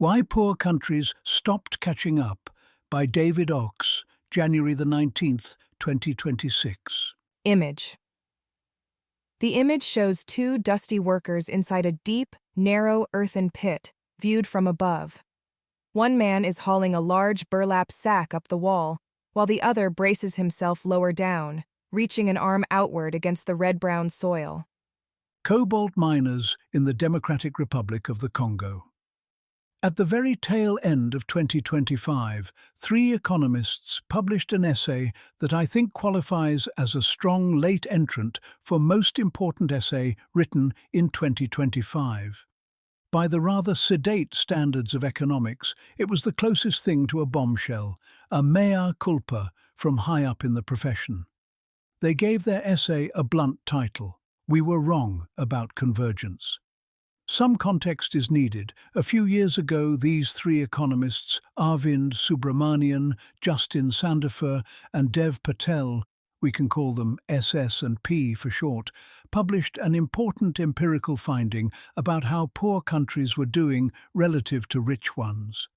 Why Poor Countries Stopped Catching Up by David Oks, January the 19th, 2026. Image. The image shows two dusty workers inside a deep, narrow earthen pit, viewed from above. One man is hauling a large burlap sack up the wall, while the other braces himself lower down, reaching an arm outward against the red-brown soil. Cobalt miners in the Democratic Republic of the Congo. At the very tail end of 2025, three economists published an essay that I think qualifies as a strong late entrant for most important essay written in 2025. By the rather sedate standards of economics, it was the closest thing to a bombshell, a mea culpa from high up in the profession. They gave their essay a blunt title: "We Were Wrong About Convergence." Some context is needed. A few years ago, these three economists, Arvind Subramanian, Justin Sandifer, and Dev Patel, we can call them SS&P for short, published an important empirical finding about how poor countries were doing relative to rich ones.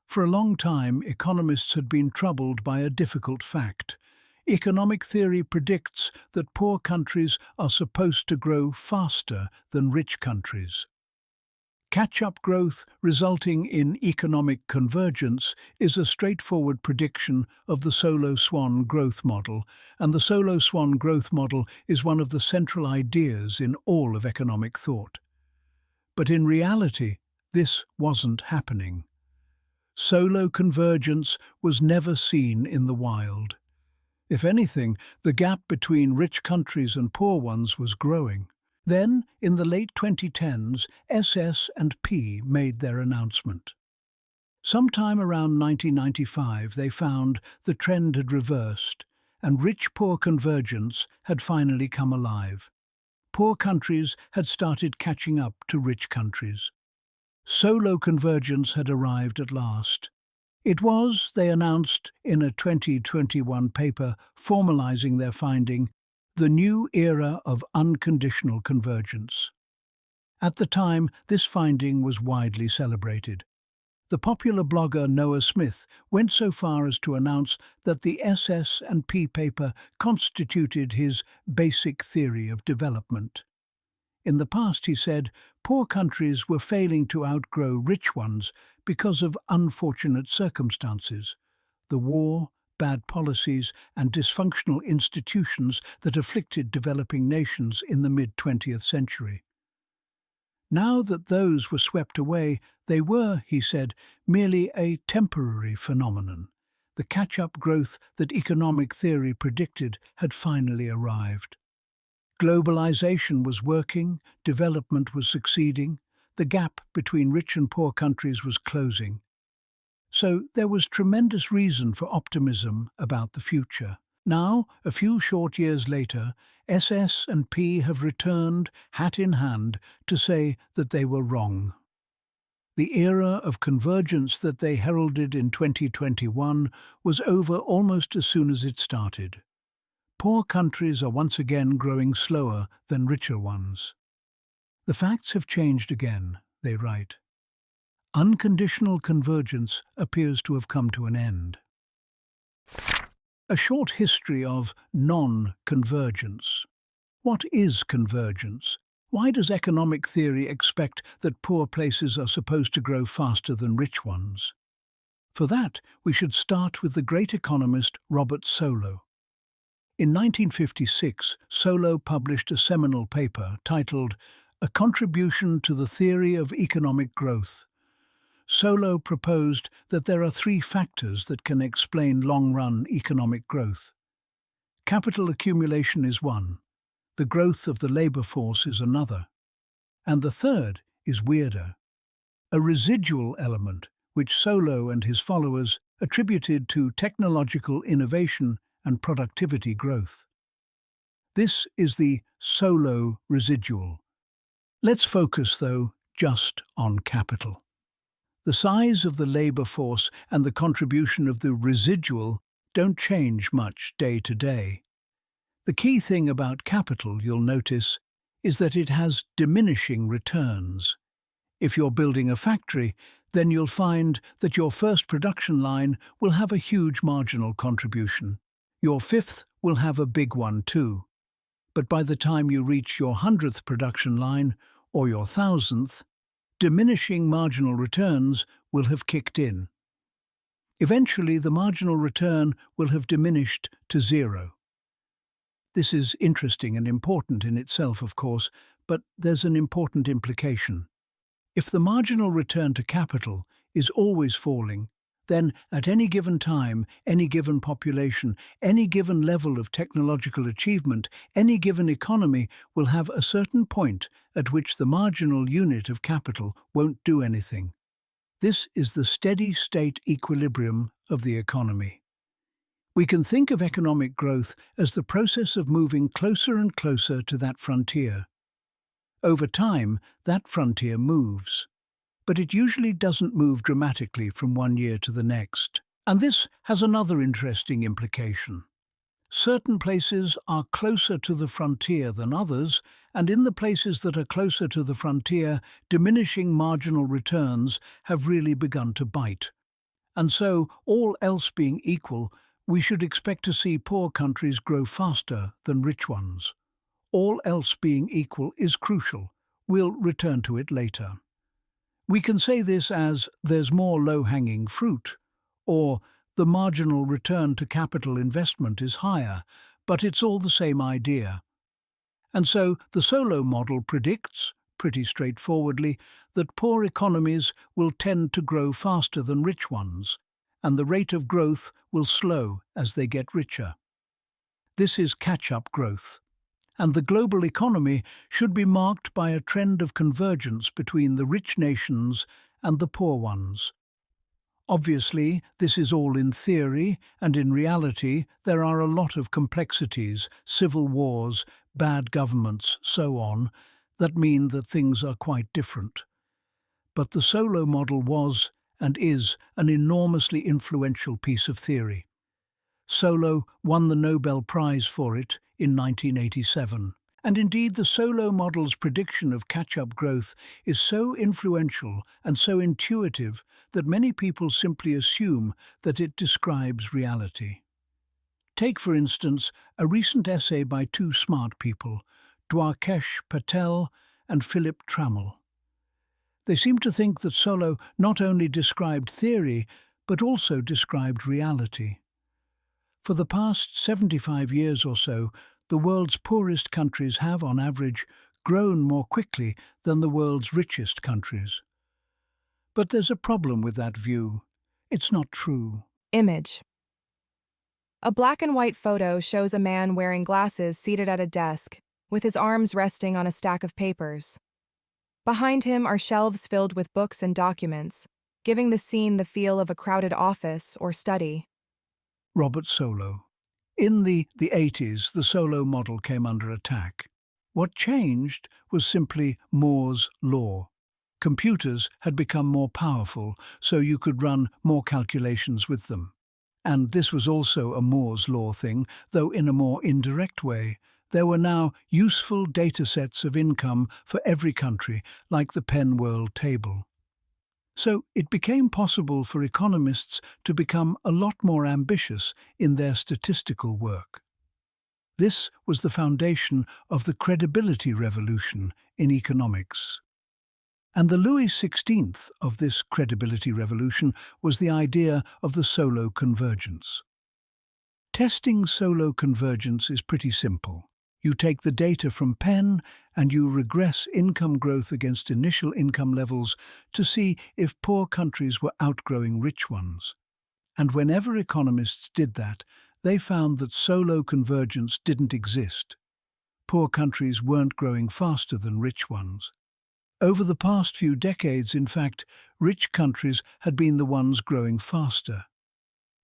For a long time, economists had been troubled by a difficult fact. Economic theory predicts that poor countries are supposed to grow faster than rich countries. Catch-up growth resulting in economic convergence is a straightforward prediction of the Solo Swan growth model, and the Solo Swan growth model is one of the central ideas in all of economic thought. But in reality, this wasn't happening. Solo convergence was never seen in the wild. If anything, the gap between rich countries and poor ones was growing. Then, in the late 2010s, SS&P made their announcement. Sometime around 1995, they found the trend had reversed, and rich-poor convergence had finally come alive. Poor countries had started catching up to rich countries. Solo convergence had arrived at last. It was, they announced in a 2021 paper formalizing their finding, the new era of unconditional convergence. At the time, this finding was widely celebrated. The popular blogger Noah Smith went so far as to announce that the SS&P paper constituted his basic theory of development. In the past, he said, poor countries were failing to outgrow rich ones because of unfortunate circumstances: the war, bad policies, and dysfunctional institutions that afflicted developing nations in the mid-20th century. Now that those were swept away, they were, he said, merely a temporary phenomenon. The catch-up growth that economic theory predicted had finally arrived. Globalization was working, development was succeeding, the gap between rich and poor countries was closing. So there was tremendous reason for optimism about the future. Now, a few short years later, SS&P have returned, hat in hand, to say that they were wrong. The era of convergence that they heralded in 2021 was over almost as soon as it started. Poor countries are once again growing slower than richer ones. The facts have changed again, they write. Unconditional convergence appears to have come to an end. A short history of non-convergence. What is convergence? Why does economic theory expect that poor places are supposed to grow faster than rich ones? For that, we should start with the great economist Robert Solow. In 1956, Solow published a seminal paper titled A Contribution to the Theory of Economic Growth. Solow proposed that there are three factors that can explain long-run economic growth. Capital accumulation is one, the growth of the labor force is another, and the third is weirder: a residual element, which Solow and his followers attributed to technological innovation and productivity growth. This is the Solow residual. Let's focus, though, just on capital. The size of the labor force and the contribution of the residual don't change much day to day. The key thing about capital, you'll notice, is that it has diminishing returns. If you're building a factory, then you'll find that your first production line will have a huge marginal contribution. Your fifth will have a big one too. But by the time you reach your 100th production line, or your 1000th, diminishing marginal returns will have kicked in. Eventually, the marginal return will have diminished to zero. This is interesting and important in itself, of course, but there's an important implication. If the marginal return to capital is always falling, then at any given time, any given population, any given level of technological achievement, any given economy will have a certain point at which the marginal unit of capital won't do anything. This is the steady-state equilibrium of the economy. We can think of economic growth as the process of moving closer and closer to that frontier. Over time, that frontier moves. But it usually doesn't move dramatically from one year to the next. And this has another interesting implication. Certain places are closer to the frontier than others, and in the places that are closer to the frontier, diminishing marginal returns have really begun to bite. And so, all else being equal, we should expect to see poor countries grow faster than rich ones. All else being equal is crucial. We'll return to it later. We can say this as there's more low-hanging fruit, or the marginal return to capital investment is higher, but it's all the same idea. And so the Solow model predicts, pretty straightforwardly, that poor economies will tend to grow faster than rich ones, and the rate of growth will slow as they get richer. This is catch-up growth. And the global economy should be marked by a trend of convergence between the rich nations and the poor ones. Obviously, this is all in theory, and in reality there are a lot of complexities, civil wars, bad governments, so on, that mean that things are quite different. But the Solow model was, and is, an enormously influential piece of theory. Solow won the Nobel Prize for it in 1987. And indeed, the Solow model's prediction of catch-up growth is so influential and so intuitive that many people simply assume that it describes reality. Take, for instance, a recent essay by two smart people, Dwarkesh Patel and Philip Trammell. They seem to think that Solow not only described theory, but also described reality. For the past 75 years or so, the world's poorest countries have, on average, grown more quickly than the world's richest countries. But there's a problem with that view. It's not true. Image. A black and white photo shows a man wearing glasses seated at a desk, with his arms resting on a stack of papers. Behind him are shelves filled with books and documents, giving the scene the feel of a crowded office or study. Robert Solow. In the 80s, the Solow model came under attack. What changed was simply Moore's law. Computers had become more powerful, so you could run more calculations with them. And this was also a Moore's law thing, though in a more indirect way. There were now useful datasets of income for every country, like the Penn World Table. So it became possible for economists to become a lot more ambitious in their statistical work. This was the foundation of the credibility revolution in economics. And the Louis XVI of this credibility revolution was the idea of the Solow convergence. Testing Solow convergence is pretty simple. You take the data from Penn and you regress income growth against initial income levels to see if poor countries were outgrowing rich ones. And whenever economists did that, they found that Solow convergence didn't exist. Poor countries weren't growing faster than rich ones. Over the past few decades, in fact, rich countries had been the ones growing faster.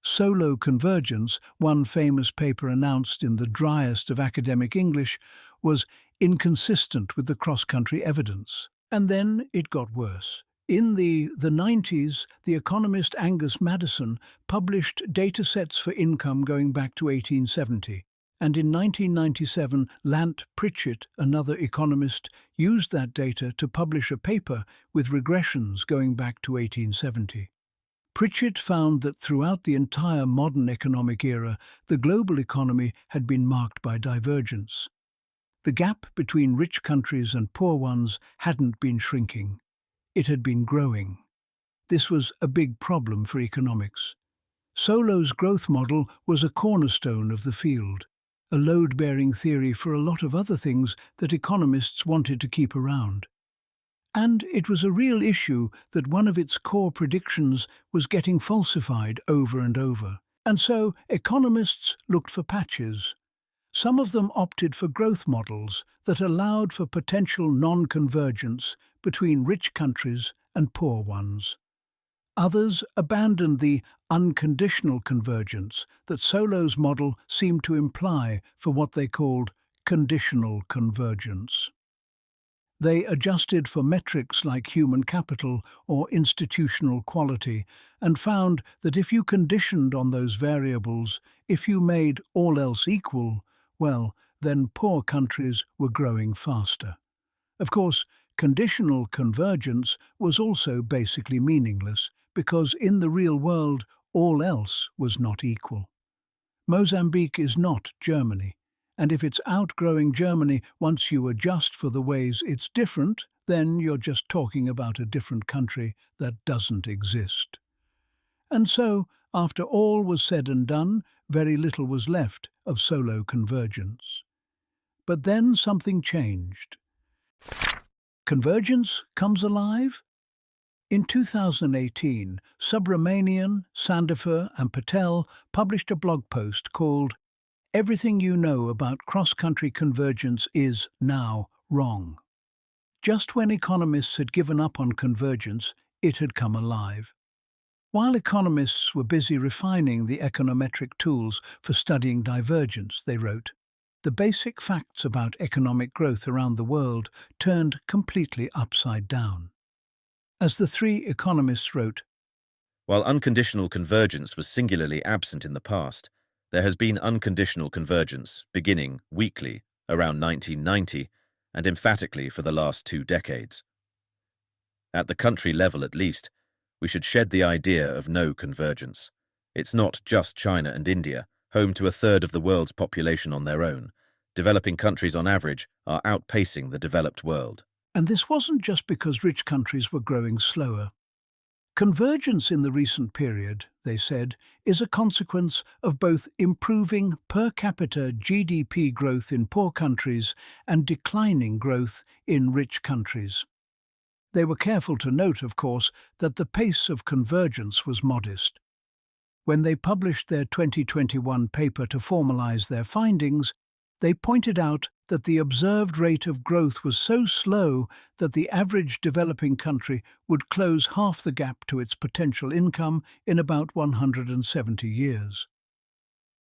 Solow convergence, one famous paper announced in the driest of academic English, was inconsistent with the cross-country evidence. And then it got worse. In the 90s, the economist Angus Maddison published datasets for income going back to 1870. And in 1997, Lant Pritchett, another economist, used that data to publish a paper with regressions going back to 1870. Pritchett found that throughout the entire modern economic era, the global economy had been marked by divergence. The gap between rich countries and poor ones hadn't been shrinking. It had been growing. This was a big problem for economics. Solow's growth model was a cornerstone of the field, a load-bearing theory for a lot of other things that economists wanted to keep around. And it was a real issue that one of its core predictions was getting falsified over and over. And so economists looked for patches. Some of them opted for growth models that allowed for potential non-convergence between rich countries and poor ones. Others abandoned the unconditional convergence that Solow's model seemed to imply for what they called conditional convergence. They adjusted for metrics like human capital or institutional quality and found that if you conditioned on those variables, if you made all else equal, well, then poor countries were growing faster. Of course, conditional convergence was also basically meaningless because in the real world, all else was not equal. Mozambique is not Germany, and if it's outgrowing Germany once you adjust for the ways it's different, then you're just talking about a different country that doesn't exist. And so, after all was said and done, very little was left of Solo convergence. But then something changed. Convergence comes alive? In 2018, Subramanian, Sandifer and Patel published a blog post called "Everything You Know About Cross-Country Convergence Is Now Wrong." Just when economists had given up on convergence, it had come alive. While economists were busy refining the econometric tools for studying divergence, they wrote, the basic facts about economic growth around the world turned completely upside down. As the three economists wrote, while unconditional convergence was singularly absent in the past, there has been unconditional convergence, beginning weekly around 1990 and emphatically for the last 2 decades. At the country level at least, we should shed the idea of no convergence. It's not just China and India, home to 1/3 of the world's population on their own. Developing countries on average are outpacing the developed world. and this wasn't just because rich countries were growing slower. Convergence in the recent period, they said, is a consequence of both improving per capita GDP growth in poor countries and declining growth in rich countries. They were careful to note, of course, that the pace of convergence was modest. When they published their 2021 paper to formalize their findings, they pointed out that the observed rate of growth was so slow that the average developing country would close half the gap to its potential income in about 170 years.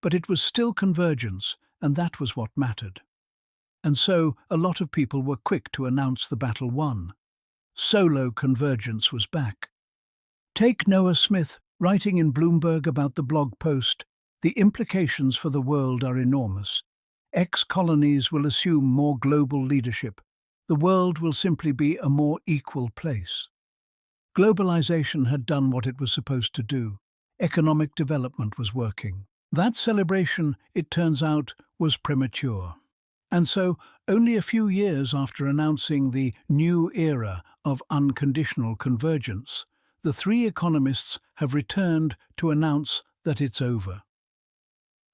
But it was still convergence, and that was what mattered. And so a lot of people were quick to announce the battle won. Solo convergence was back. Take Noah Smith, writing in Bloomberg about the blog post, the implications for the world are enormous. Ex-colonies will assume more global leadership. The world will simply be a more equal place. Globalization had done what it was supposed to do. Economic development was working. That celebration, it turns out, was premature. And so, only a few years after announcing the new era of unconditional convergence, the three economists have returned to announce that it's over.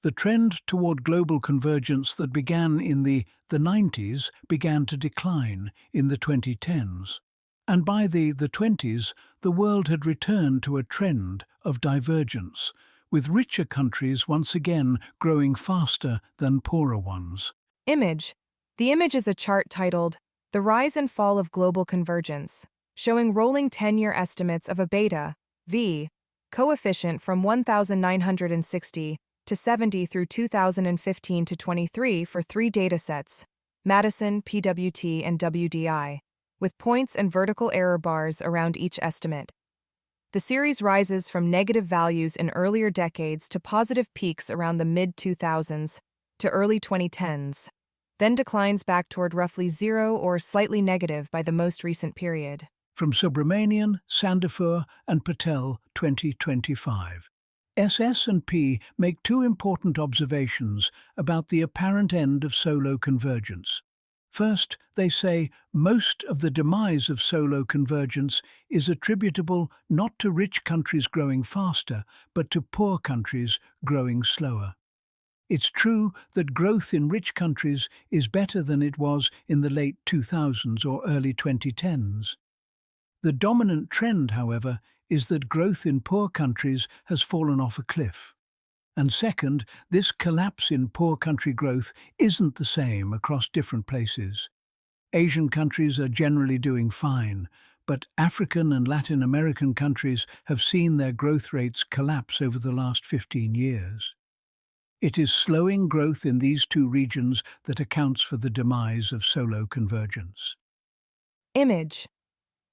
The trend toward global convergence that began in the 90s began to decline in the 2010s. And by the 20s, the world had returned to a trend of divergence, with richer countries once again growing faster than poorer ones. Image. The image is a chart titled, The Rise and Fall of Global Convergence, showing rolling 10-year estimates of a beta, V, coefficient from 1960 to 70 through 2015 to 23 for 3 datasets, Madison, PWT, and WDI, with points and vertical error bars around each estimate. The series rises from negative values in earlier decades to positive peaks around the mid-2000s, to to early 2010s, then declines back toward roughly zero or slightly negative by the most recent period. From Subramanian, Sandifur and Patel, 2025. SS&P make two important observations about the apparent end of solo convergence. First, they say most of the demise of solo convergence is attributable not to rich countries growing faster, but to poor countries growing slower. It's true that growth in rich countries is better than it was in the late 2000s or early 2010s. The dominant trend, however, is that growth in poor countries has fallen off a cliff. And second, this collapse in poor country growth isn't the same across different places. Asian countries are generally doing fine, but African and Latin American countries have seen their growth rates collapse over the last 15 years. It is slowing growth in these two regions that accounts for the demise of solo convergence. Image.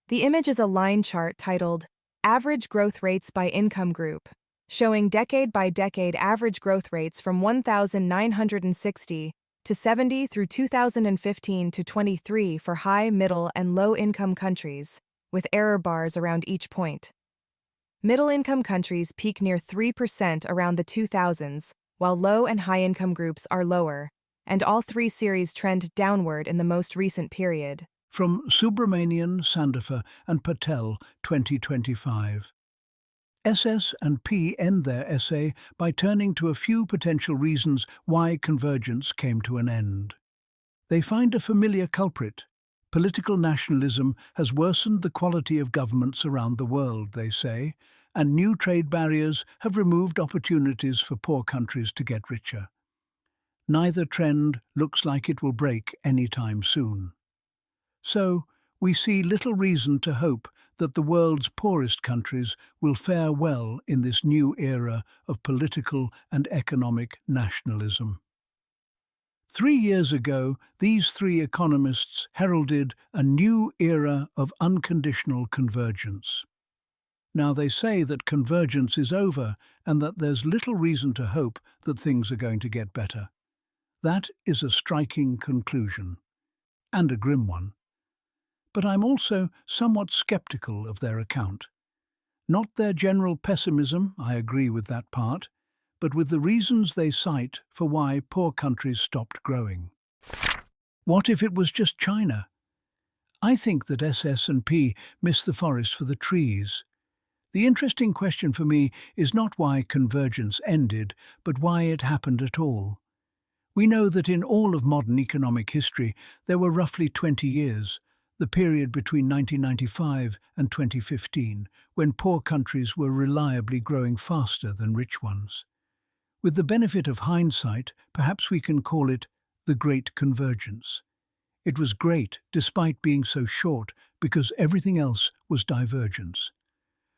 The image is a line chart titled Average Growth Rates by Income Group, showing decade-by-decade average growth rates from 1960 to 70 through 2015 to 23 for high, middle, and low-income countries, with error bars around each point. Middle-income countries peak near 3% around the 2000s, while low and high-income groups are lower, and all three series trend downward in the most recent period. From Subramanian, Sandifur and Patel, 2025. SS&P end their essay by turning to a few potential reasons why convergence came to an end. They find a familiar culprit. Political nationalism has worsened the quality of governments around the world, they say, and new trade barriers have removed opportunities for poor countries to get richer. Neither trend looks like it will break anytime soon. So, we see little reason to hope that the world's poorest countries will fare well in this new era of political and economic nationalism. 3 years ago, these three economists heralded a new era of unconditional convergence. Now they say that convergence is over and that there's little reason to hope that things are going to get better. That is a striking conclusion, and a grim one. But I'm also somewhat skeptical of their account. Not their general pessimism, I agree with that part, but with the reasons they cite for why poor countries stopped growing. What if it was just China? I think that SS&P missed the forest for the trees. The interesting question for me is not why convergence ended, but why it happened at all. We know that in all of modern economic history there were roughly 20 years, the period between 1995 and 2015, when poor countries were reliably growing faster than rich ones. With the benefit of hindsight, perhaps we can call it the Great Convergence. It was great despite being so short because everything else was divergence.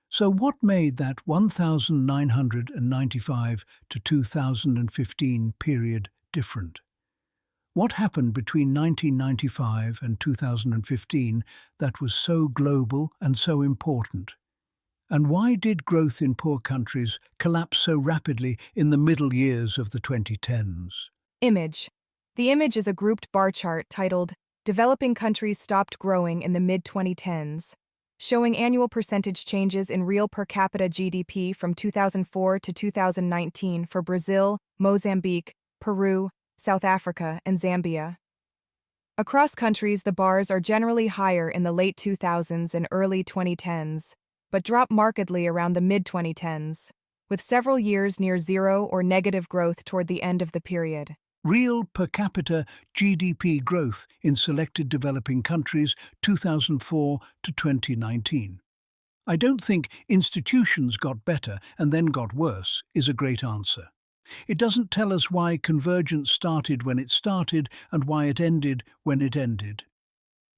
So what made that 1995 to 2015 period different? What happened between 1995 and 2015 that was so global and so important? And why did growth in poor countries collapse so rapidly in the middle years of the 2010s? Image. The image is a grouped bar chart titled Developing Countries Stopped Growing in the Mid-2010s, showing annual percentage changes in real per capita GDP from 2004 to 2019 for Brazil, Mozambique, Peru, South Africa, and Zambia. Across countries, the bars are generally higher in the late 2000s and early 2010s, but drop markedly around the mid-2010s, with several years near zero or negative growth toward the end of the period. Real per capita GDP growth in selected developing countries 2004 to 2019. I don't think institutions got better and then got worse is a great answer. It doesn't tell us why convergence started when it started and why it ended when it ended.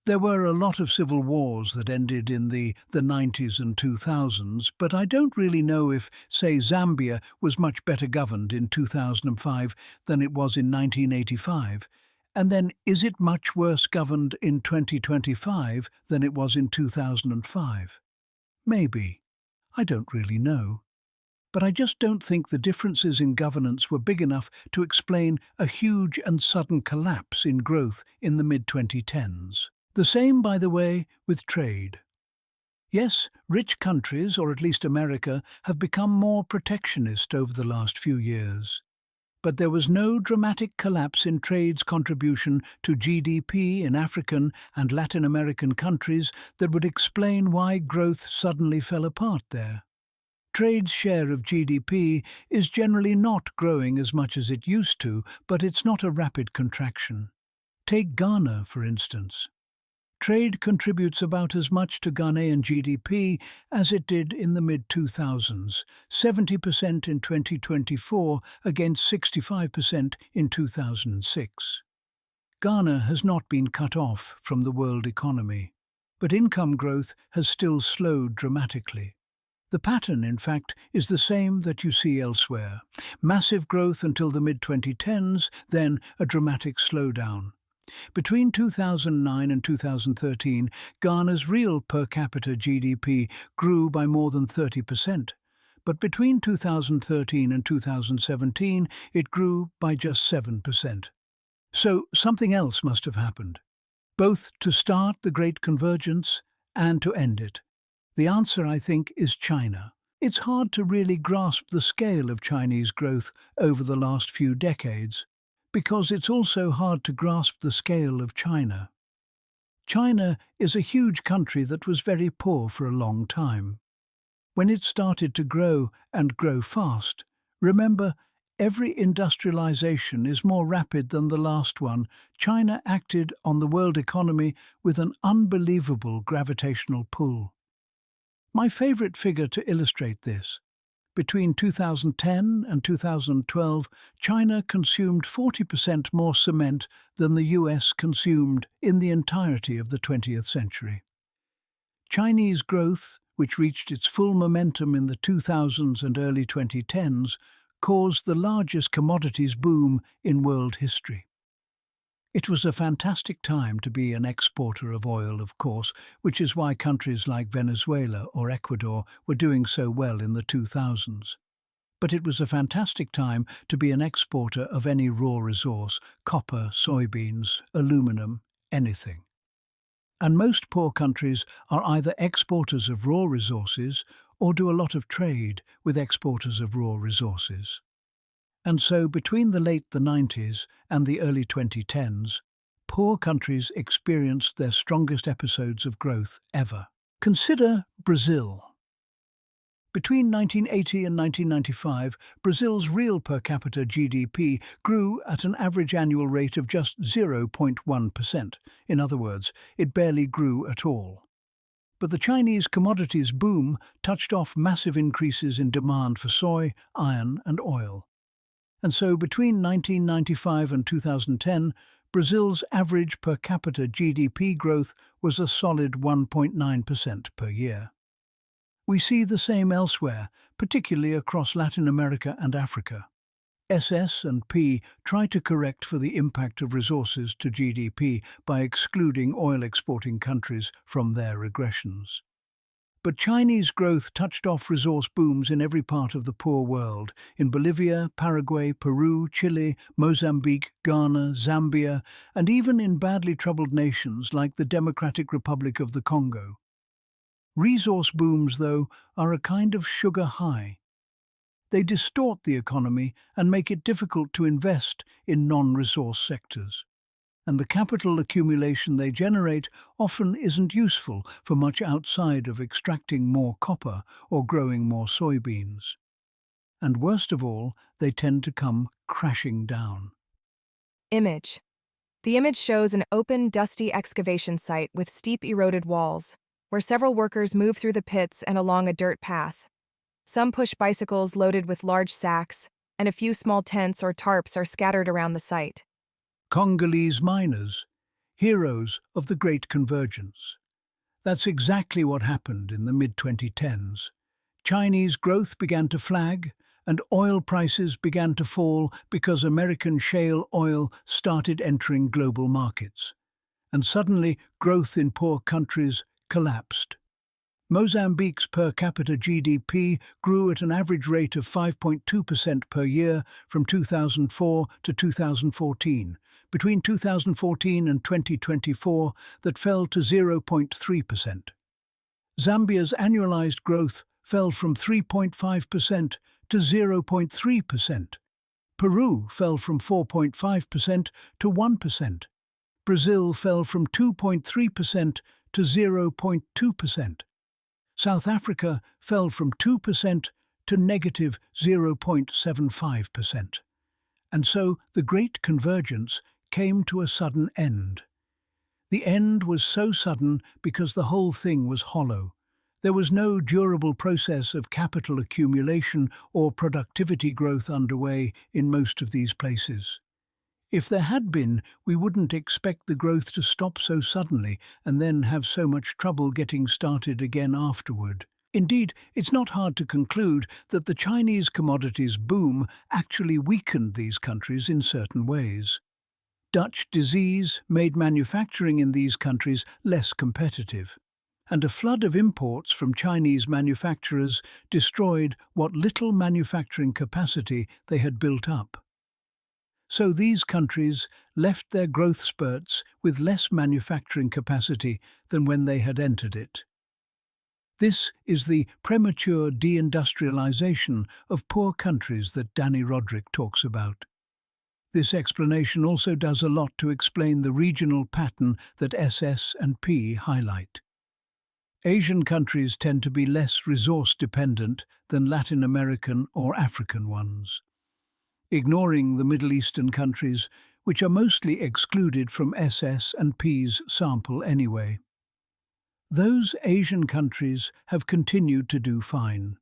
There were a lot of civil wars that ended in the 90s and 2000s, but I don't really know if, say, Zambia was much better governed in 2005 than it was in 1985. And then, is it much worse governed in 2025 than it was in 2005? Maybe. I don't really know. but I just don't think the differences in governance were big enough to explain a huge and sudden collapse in growth in the mid-2010s. The same, by the way, with trade. Yes, rich countries, or at least America, have become more protectionist over the last few years. But there was no dramatic collapse in trade's contribution to GDP in African and Latin American countries that would explain why growth suddenly fell apart there. Trade's share of GDP is generally not growing as much as it used to, but it's not a rapid contraction. Take Ghana, for instance. Trade contributes about as much to Ghanaian GDP as it did in the mid-2000s, 70% in 2024 against 65% in 2006. Ghana has not been cut off from the world economy, but income growth has still slowed dramatically. The pattern, in fact, is the same that you see elsewhere. Massive growth until the mid-2010s, then a dramatic slowdown. Between 2009 and 2013, Ghana's real per capita GDP grew by more than 30%. But between 2013 and 2017, it grew by just 7%. So something else must have happened, both to start the Great Convergence and to end it. The answer, I think, is China. It's hard to really grasp the scale of Chinese growth over the last few decades, because it's also hard to grasp the scale of China. China is a huge country that was very poor for a long time. When it started to grow and grow fast, remember, every industrialization is more rapid than the last one. China acted on the world economy with an unbelievable gravitational pull. My favorite figure to illustrate this: between 2010 and 2012, China consumed 40% more cement than the US consumed in the entirety of the 20th century. Chinese growth, which reached its full momentum in the 2000s and early 2010s, caused the largest commodities boom in world history. It was a fantastic time to be an exporter of oil, of course, which is why countries like Venezuela or Ecuador were doing so well in the 2000s. But it was a fantastic time to be an exporter of any raw resource: copper, soybeans, aluminum, anything. And most poor countries are either exporters of raw resources or do a lot of trade with exporters of raw resources. And so between the late 90s and the early 2010s, poor countries experienced their strongest episodes of growth ever. Consider Brazil. Between 1980 and 1995, Brazil's real per capita GDP grew at an average annual rate of just 0.1%. In other words, it barely grew at all. But the Chinese commodities boom touched off massive increases in demand for soy, iron and oil. And so between 1995 and 2010, Brazil's average per capita GDP growth was a solid 1.9% per year. We see the same elsewhere, particularly across Latin America and Africa. S&P try to correct for the impact of resources to GDP by excluding oil-exporting countries from their regressions. But Chinese growth touched off resource booms in every part of the poor world: in Bolivia, Paraguay, Peru, Chile, Mozambique, Ghana, Zambia, and even in badly troubled nations like the Democratic Republic of the Congo. Resource booms, though, are a kind of sugar high. They distort the economy and make it difficult to invest in non-resource sectors. And the capital accumulation they generate often isn't useful for much outside of extracting more copper or growing more soybeans. And worst of all, they tend to come crashing down. Image. The image shows an open, dusty excavation site with steep eroded walls, where several workers move through the pits and along a dirt path. Some push bicycles loaded with large sacks, and a few small tents or tarps are scattered around the site. Congolese miners, heroes of the Great Convergence. That's exactly what happened in the mid-2010s. Chinese growth began to flag, and oil prices began to fall because American shale oil started entering global markets. And suddenly, growth in poor countries collapsed. Mozambique's per capita GDP grew at an average rate of 5.2% per year from 2004 to 2014. Between 2014 and 2024, that fell to 0.3%. Zambia's annualized growth fell from 3.5% to 0.3%. Peru fell from 4.5% to 1%. Brazil fell from 2.3% to 0.2%. South Africa fell from 2% to negative 0.75%. And so the Great Convergence came to a sudden end. The end was so sudden because the whole thing was hollow. There was no durable process of capital accumulation or productivity growth underway in most of these places. If there had been, we wouldn't expect the growth to stop so suddenly and then have so much trouble getting started again afterward. Indeed, it's not hard to conclude that the Chinese commodities boom actually weakened these countries in certain ways. Dutch disease made manufacturing in these countries less competitive, and a flood of imports from Chinese manufacturers destroyed what little manufacturing capacity they had built up. So these countries left their growth spurts with less manufacturing capacity than when they had entered it. This is the premature deindustrialization of poor countries that Danny Roderick talks about. This explanation also does a lot to explain the regional pattern that SS and P highlight. Asian countries tend to be less resource-dependent than Latin American or African ones, ignoring the Middle Eastern countries, which are mostly excluded from SS and P's sample anyway. Those Asian countries have continued to do fine,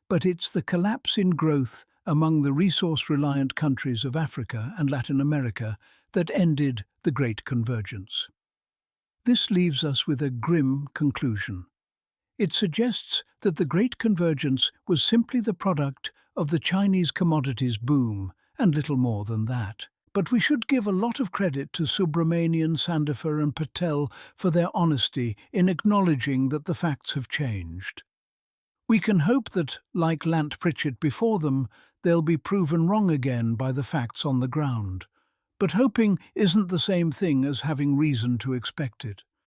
but it's the collapse in growth among the resource-reliant countries of Africa and Latin America that ended the Great Convergence. This leaves us with a grim conclusion. It suggests that the Great Convergence was simply the product of the Chinese commodities boom, and little more than that. But we should give a lot of credit to Subramanian, Sandifer and Patel for their honesty in acknowledging that the facts have changed. We can hope that, like Lant Pritchett before them, they'll be proven wrong again by the facts on the ground. But hoping isn't the same thing as having reason to expect it.